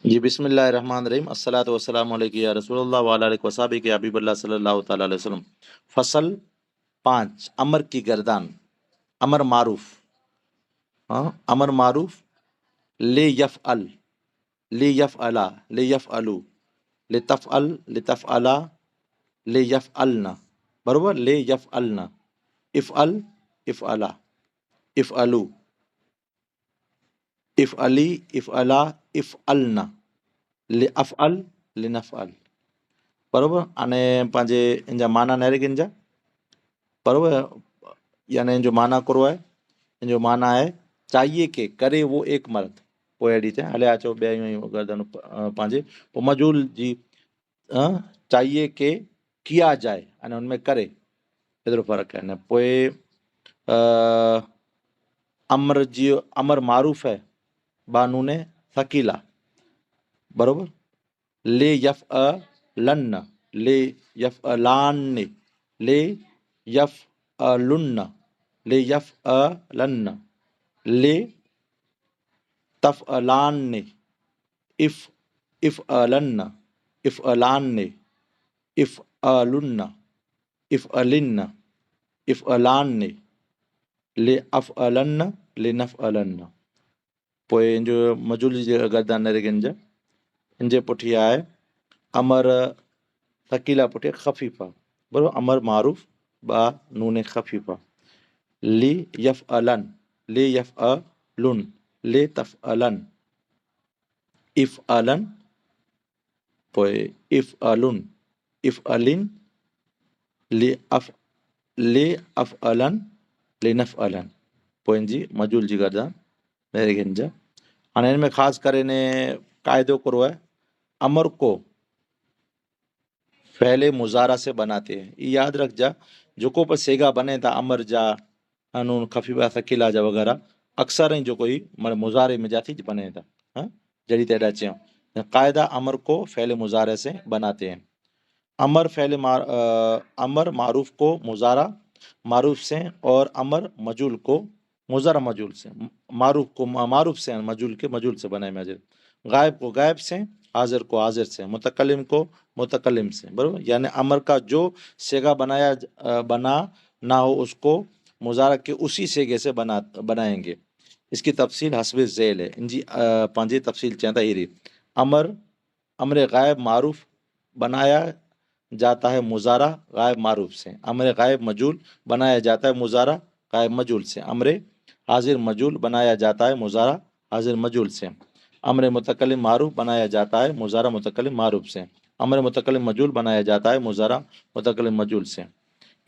جی بسم اللہ الرحمن الرحیم الصلاۃ والسلام علیک یا رسول اللہ وعلی آلہ وصحبہ کے حبیب اللہ صلی اللہ تعالی علیہ وسلم۔ فصل 5، امر کی گردان، امر معروف۔ امر معروف، لے یفعل، لے یفعلا، لے یفعلو، لتفعل، لتفعلا، لے یفعلنا، برابر، لے یفعلنا، افعل، افعلا، افعلو، افعلی، افعلا، افعلنا، لافعل، لنفعل، बरोबर। अने पंहिंजे इन जा माना नैरिगिन जा बरोबर, यानी इन जो माना करो है, इन जो माना है चाहिए के करे वो एक मर्द। पोइ अहिड़ी थिए हलिया अचो ॿिया यूं गर्दन पंहिंजे पोइ मजूल जी चाहिए के किया जाए अने हुनमें करे एतिरो फ़र्क़ु आहे। न पोइ अमर जी अमर मारूफ़ है बानूने थकीला, बरोबर। ले यफ लन, ले यफ लान, ले यफ लुन्न, ले यफ लन, ले तफ लान, इफ इफ लन, इफ लान, इफ लुन्न, इफ लिन्न, इफ लान, ले अफ लन, ले नफ लन। पोइ इन जो मजूल जी गर्दान नरेगन जा इन जे पुठियां आहे अमर थकीला पुठियां ख़फ़ीफ़ा, बराबरि। अमर मारूफ़ बा नून ख़फ़ीफ़ा, ली यफ अलन, ले यफ लुन, ले तफ अलन, इफ अलन, पोइ इफ अलुन, इफ अलिन, ले अफ अलन, ले नफ अलन। पोइ इन जी मजूल जी गर्दान नरेगन जा। हाणे हिन में ख़ासि करे ने क़ाइदो करो है अमर को पहले मुजारा से बनाते हैं। ये याद रख जा, जो को पर सेगा बने था अमर जा नून खफीफा थकीला जा वग़ैरह अक्सर ही जो कोई मन मुजारे में जाती बने था। हाँ, जड़ी तेरा चयो कायदा अमर को फ़ैल मुजारे से बनाते हैं। अमर अमर मारूफ को मुजारा मारूफ से और अमर मजूल को मुजारा मजूल से, मारूफ को मारूफ से, मजूल के मजूल से बनाए मजूल, गायब को गायब से, हाजिर को हाजिर से, मुतकल्लिम को मुतकल्लिम से, बराबर। यानी अमर का जो सेगा बना ना हो उसको मुजारा के उसी सेगे से बनाएंगे। इसकी तफसील हस्ब ज़ैल है। इनजी पंहिंजी तफसील चवंदा ही रही। अमर अमर गायब मारूफ बनाया जाता है मुजारा गायब मारूफ से, अमर गायब मजूल बनाया जाता है मुजारा गायब मजूल से, अमर हाजिर मजूल बनाया जाता है मुजारा हाजिर मजूल से, अमर मुतकल्लिम मारूफ बनाया जाता है मुजारा मुतकल्लिम मारूफ से, अमर मुतकल्लिम मजूल बनाया जाता है मुजारा मुतकल्लिम मजूल से।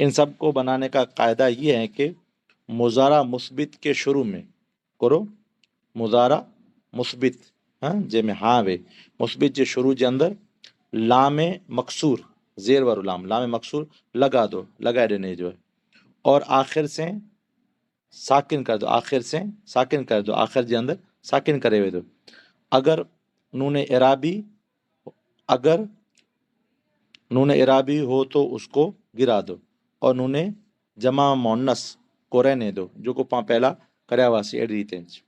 इन सब को बनाने का कायदा ये है कि मुजारा मुस्बित के शुरू में करो, मुजारा मुस्बित, हाँ जंहिंमें हाँ वे, मुस्बित जे शुरू जे अंदरि लाम मकसूर, ज़ेर वारो लाम, लाम मकसूर लगा दो, लगाए देने जो है, और आखिर से साकिन कर दो, आखिर से साकिन कर दो, आखिर जे अंदर साकिन करे वे दो। अगर नून इराबी, अगर नून इराबी हो तो उसको गिरा दो, और नून जमा मोनस को रहने दो, जो को पां पहला करया हुआसीं अहिड़ी रीति।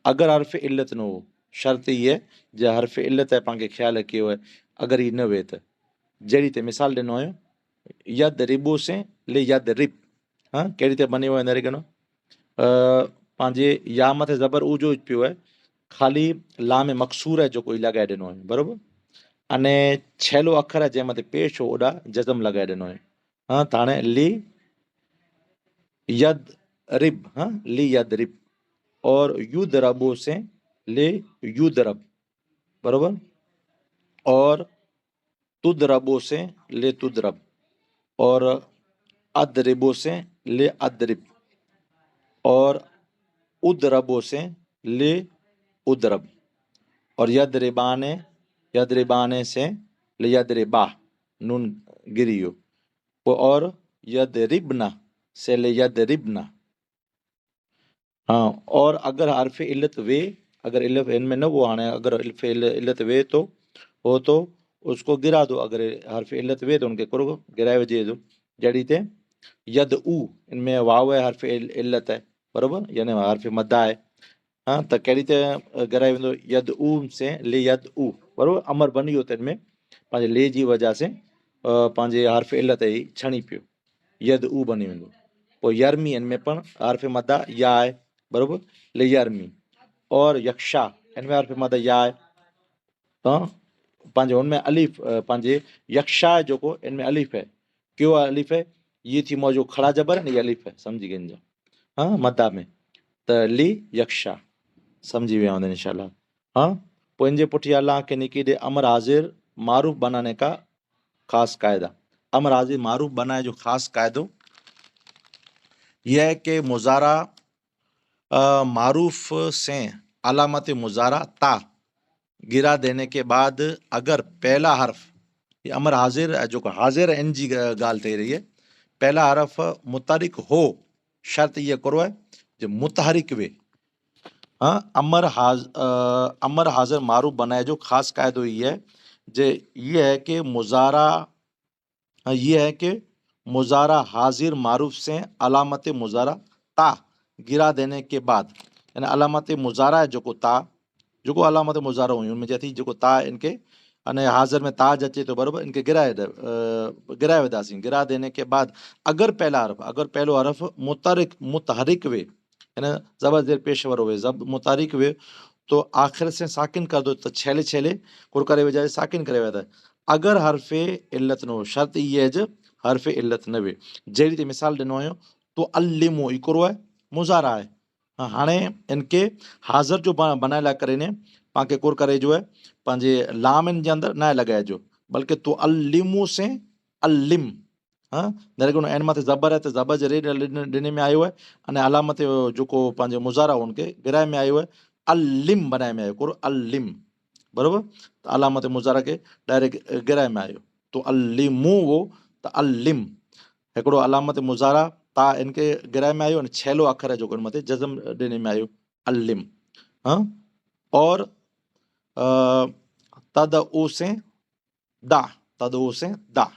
अगर हर्फ इल्लत न हो, शर्त ये है जो हर्फ इल्लत है पाण खे ख़्यालु रखियो है, अगर ही न वे त जहिड़ी ते मिसाल ॾिनो हुयो यद रिबो से ले यद रिब, हाँ कहिड़ी ते बने हुआ है नरेगनो पंहिंजे या मथे ज़बर ऊजो पियो है, ख़ाली लाम मकसूर है जो कोई लॻाए ॾिनो है, बराबरि। अने छेलो अखर है जंहिं मथे पेश हो ओॾा जज़म लॻाए ॾिनो है। हाँ त हाणे ली यद रिब, हाँ ली यद रिब, और युद रबो से ले युद रब, बराबर, और तुद रबो से ले तुद रब, और अदरिबो से ले अदरिब, और उदरबो से ले उदरब, और यदरिबाने से ले यदरिबा, नून गिरियो, और यदरिबना से ले यदरिबना। हाँ, और अगर हर्फ इल्लत वे, अगर इल्लत इनमें न वो आने, अगर हर्फ इल्लत वे तो हो तो उसको गिरा दो, अगर हर्फ इल्लत वे तो उनके करो गिराए वजे दो, जड़ी ते यद ऊ, इनमें वाव है हर्फ इल्लत है, बराबर, यानी हर्फ मद्दा है, हाँ त कहिड़ी त घराए वेंदो यद ऊ से ले यद ऊ बराबरि अमर बनी वियो त हिन में पंहिंजे ले जी वजह से पंहिंजे हर्फ़ इल्लत ई छणी पियो यद ऊ बनी वेंदो पोइ यरमी हिन में पण हर्फ़ मदा या आहे बराबरि ले यरमी और यक्षा हिन में हर्फ़ मदा या आहे त पंहिंजे हुन में अलीफ पंहिंजे यक्षा जेको हिन में अलीफ है कयो आहे अलीफ है ये थी मौजो खड़ा जबर है न ये अलीफ है सम्झी गए हाँ मदा में त ली यक्षा समझी विया हूंदे इंशाल्लाह हाँ पोइ इनजे पुठियां अल्लाह के निकी दे अमर हाजिर मारूफ बनाने का खास कायदा अमर हाजिर मारूफ बनाए जो खास कायदो यह है कि मुजारा मारूफ से अलामत मुजारा ता गिरा देने के बाद अगर पहला हर्फ ये अमर हाजिर जो हाजिर इन जी ॻाल्हि थी रही है पहला हर्फ मुतहरिक हो शर्त ये करो है जो मुतहरिक वे हाँ अमर हाजिर मारूफ बनाए जो खास कायदो ये है जे ये है कि मुजारा ये है कि मुजारा हाजिर मारूफ से अलामत मुजारा ता गिरा देने के बाद यानी अलामत मुजारा है जो ता जो अलामत मुजारा हुई उनमें चए जो ता इनके अने हाजिर में ताज अचे तो बराबरि इनके गिराए वेंदासीं गिरा देने के बाद अगर पहला हरफ अगर पहलो हरफ मुतहरिक वे यानी जबर जेर पेशवर हुए जब मुतारिक हुए तो आखिर से साकिन कर दो तो छेले छेले कुर करे बजाय साकिन करे वेंदा अगर हरफे इल्लत न हो शर्त ये है जो हरफे इल्लत न वे जहिड़ी ते मिसाल ॾिनो आहियो तो अल्लिमो हिकिड़ो आहे मुज़ारा आहे हाणे इनके हाज़िर जो बनाए लाइ करे ने पाण कुर करे जो है पंहिंजे लामनि जे अंदरि न लॻाइजो बल्कि तो अल्लिमो से अल्लिम हाँ दरगुन एन माथे ज़बर है तो ज़बर जे रे ॾिने में आयो है अने अलामत जेको पंहिंजो मुज़ारा उनके गिराए में आयो है अल्लिम बनाए में आयो कुर अल्लिम बराबरि त अलामत मुज़ारा के डायरेक्ट गिराए में आयो तो अल्लिमू वो त अल्लिम हिकिड़ो अलामत मुज़ारा ता इनके गिराए में आयो अने छेलो अखर है जेको इन मथे जज़म ॾिने में आयो अल्लिम हाँ और तद ओ से दा तद ओ से दा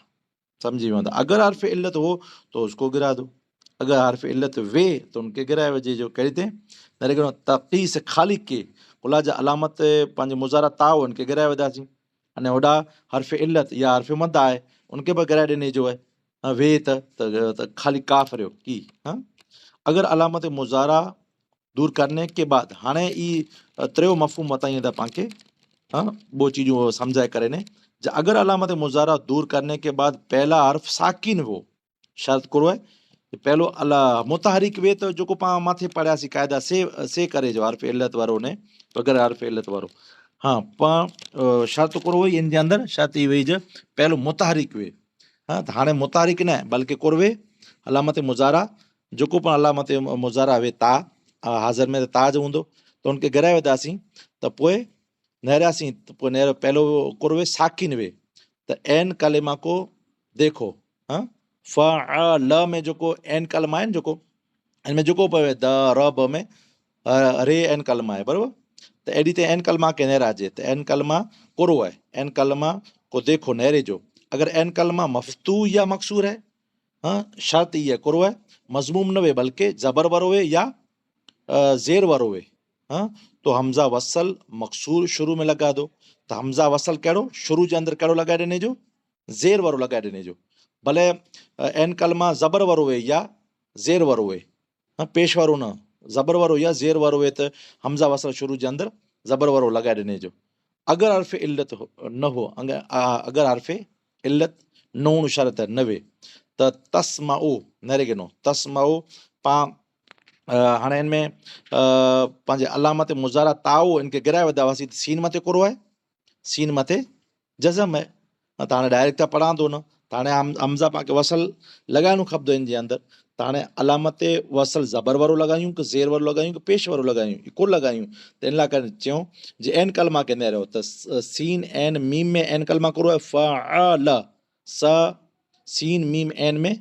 समझी वेंदा अगर हर्फ इल्लत हो तो उसको गिरा दो अगर हर्फ इल्लत वे तो उनके गिराए वजे जो कही थे दरगुन तकी से खाली के कुला जा अलामत पंहिंजे मुज़ारा ता हो उनके गिराए वेंदासीं अने होॾा हर्फ इल्लत या हर्फ मद आहे उनके बि गिराए ॾिने जो है वे त खाली काफ रहियो की हाँ अगर अलामत मुज़ारा दूर करने के बाद हाणे ई त्रयो मफ़हूम बताइए था पाण खे हाँ वो चीज़ूं समझाए करे ने अगर अलामत मुज़ारा दूर करने के बाद पहला हर्फ साकिन हो शर्त करो है पहलो अला मुतहरिक वे तो जो पाण माथे पढ़ियासीं क़ायदा से करे जो हर्फ इल्लत वारो ने बग़ैर हर्फ इल्लत वारो हाँ पाण शर्त करो हुई इन जे अंदरि शर्त ई हुई जो पहलो मुतहरिक वे हाँ त हाणे मुतहरिक न बल्कि कुरवे अलामत मुज़ारा जेको पाण अलामत मुज़ारा वे ता हाज़िर में ताज हूंदो त उनखे गिराए वेंदासीं त पोइ नहरियासीं त पोइ नहर पहलो कुरवे साकिन वे त एन कलेमा को देखो हाँ फ़अल में जेको एन कलमा आहे न जेको हिन में जेको पियो द र ब में रे एन कलमा आहे बराबरि त एॾी ते एन कलमा खे नहराइजे त एन कलमा कुरो आहे एन कलमा को देखो नहरे जो अगर एन कलमा मफ़तू या मकसूर है हाँ शर्त ये कुरो है मज़मूम न वे बल्कि ज़बर वारो वे या ज़ेर वारो वे हाँ तो हमज़ा वसल मकसूर शुरू में लगा दो त हमज़ा वसल कहिड़ो शुरू जे अंदरि कहिड़ो लॻाए ॾिने जो ज़ेर वारो लॻाए ॾिने जो भले एन कलमा ज़बर वारो वे या ज़ेर वारो वे हाँ पेश वारो न ज़बर वारो या ज़ेर वारो वे त हमज़ा वसल शुरू जे अंदरि ज़बर वारो लॻाए ॾिने जो अगर हर्फ़ इल्लत न हो अगर हर्फ़ इल्लत न हुअणु शर्त न वे त तस्माउ नरे गिनो तस्माउ पाण हाणे हिन में पंहिंजे अलामत मुज़ारा ताओ इनखे गिराए वेंदा हुआसीं त सीन मथे कुरो आहे सीन मथे जज़म आहे त हाणे डायरेक्ट त पढ़ां थो न त हाणे हमज़ा पाण खे वसल लॻाइणो खपंदो हिन जे अंदरि त हाणे अलामत वसल ज़बर वारो लॻायूं की ज़ेर वारो लॻायूं की पेश वारो लॻायूं कुल लॻायूं त इन लाइ करे चयूं जे एन कलमा खे न रहियो त सीन एन मीम में एन कलमा कुरो आहे फ़अल स सीन मीम एन में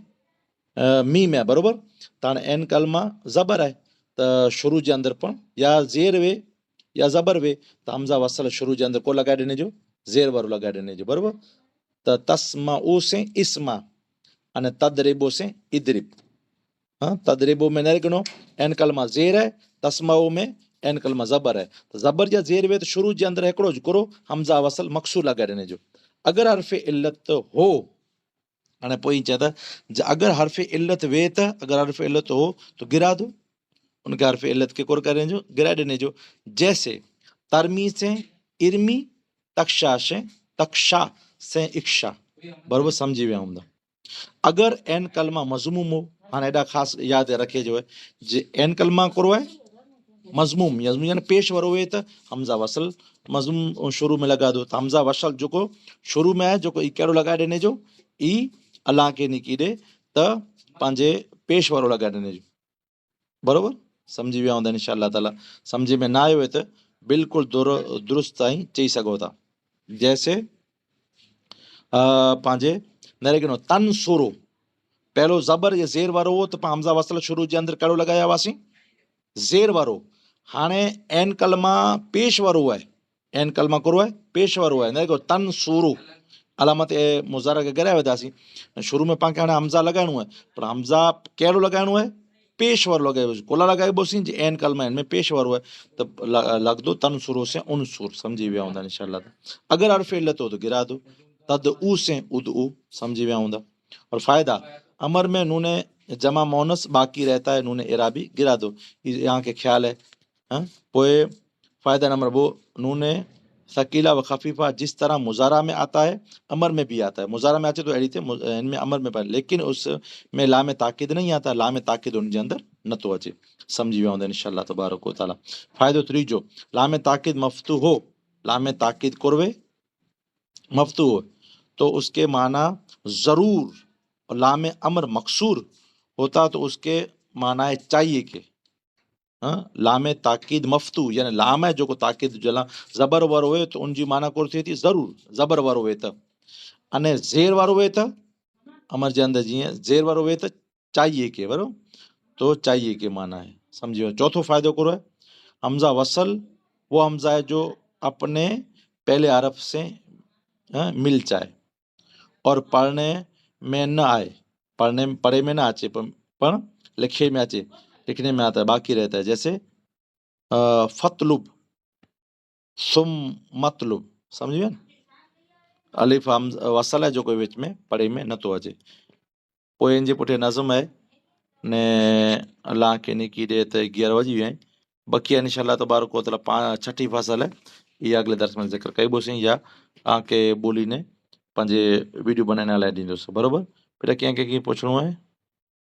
मीम आहे बराबरि त हाणे एन कलमा ज़बर आहे त शुरू जे अंदरि पण या ज़ेर वे या ज़बर वे त हमज़ा वसल शुरू जे अंदरि को लॻाए ॾिने जो ज़ेर वारो लॻाए ॾिने जो बराबरि त तस्मा ओ से इस्मा अने तदरिबो से इदरिब हाँ तदरिबो में न लिखणो एन कलमा ज़ेर है तस्माओ में एन कलमा ज़बर है तो ज़बर जा ज़ेर वे तो शुरू जे अंदर हिकिड़ो ज करो हमज़ा वसल मक़सूर लॻाए ॾिने जो अगरि हर्फ़ इल्लत हो हाणे पोइ चए त अगरि हर्फ़ इल्लत वे त अगरि हर्फ़ इल्लत हो तो गिरा दो उनके हर्फ़ इल्लत के कुर करे जो गिराए ॾिने जो जैसे तरमी से इर्मी तक्षा से इक्शा बराबरि सम्झी विया हूंदा अगरि एन कलमा मज़मूम हो हाणे एॾा ख़ासि यादि रखे जो है जे एन कलमा करो है मज़मूम यानी पेश वारो हुए त हमज़ा वसल मज़मूम शुरू में लगा दो त हमज़ा वसल जेको शुरू में आहे जेको ई कहिड़ो लॻाए ॾिने जो ई अलाह खे निकी ॾे त पंहिंजे पेश वारो लॻाए ॾिने जो बराबरि सम्झी विया हूंदा इंशाअल्लाह ताला सम्झ में न आयो आहे त बिल्कुलु दुरुस्त ताईं चई सघो था जैसे पंहिंजे न लेकिन तन सुरो पहिरियों ज़बर या ज़ेर वारो हो त हमज़ा वसल शुरू जे अंदरि कहिड़ो लॻाया हुआसीं ज़ेर वारो हाणे एन कलमा पेश वारो आहे एन कलमा करो आहे पेश वारो आहे न देखो तन सूरो अलामत मुज़ारा खे गिराए वेंदासीं शुरू में पाण खे हाणे हमज़ा लॻाइणो आहे पर हमज़ा कहिड़ो लॻाइणो आहे पेश वारो लॻाइबो कोला लॻाइबोसीं जे एन कलमा हिन में पेश वारो आहे त लॻंदो तन सुरो से उन सुर सम्झी विया हूंदा इंशाअल्लाह अगरि हर्फ़ इल्लत हो तो गिरा दो तद ऊ से उद ऊ समझी विया हूंदा और फ़ायदा अमर में नूने जमा मोनस बाकी रहता है नूने इराबी गिरा दो यहाँ के ख्याल है हाँ पोए फ़ायदा नंबर वो नूने शकीला व खफीफा जिस तरह मुजारा में आता है अमर में भी आता है मुजारा में आते तो अड़ी थे इनमें अमर में पाए लेकिन उसमें लाम ताकिद नहीं आता लाम ताकिद उनके अंदर न तो अचे समझी विया हूंदा इंशाअल्लाह तबारक व तआला फ़ाइदो त्रीजो लाम ताकिद मफ्तू हो लाम ताकिद कुरवे मफ्तू हो तो उसके माना ज़रूर और लाम अमर मकसूर होता तो उसके माना है चाहिए के लाम ताकीद मफ्तू यानी लाम है जो को ताकीद जला ज़बर वारो हुए तो उनजी माना कोर थिए थी ज़रूर ज़बर वारो हुए त अने ज़ेर वारो हुए त अमर जे अंदर जीअं ज़ेर वारो हुए त चाहिए के बराबरि तो चाहिए के माना है समझियो चौथो फ़ायदो करो है हमज़ा वसल वो हमज़ा है जो अपने पहले हरफ से मिल जाए और पढ़ने में न आए पढ़े में ना आचे पर लिखे में आचे लिखने में आता है बाकी रहता है जैसे फतलुब सुम मतलुब समझ में अलिफ हम वसल है जो कोई विच में पढ़े में न तो अचे पोइ इन जे पुठियां नज़म आहे ने अलाह के निकी ॾे त 11 वॼी विया आहिनि बाक़ी इंशाअल्लाह तबारक व तआला छठी फसल है ये अगले दर्स में जिक्र कईबोसीं या तव्हांखे ॿोली ने पंहिंजे वीडियो बनाइण लाइ ॾींदुसि बराबरि बेटा कंहिंखे कीअं पुछिणो आहे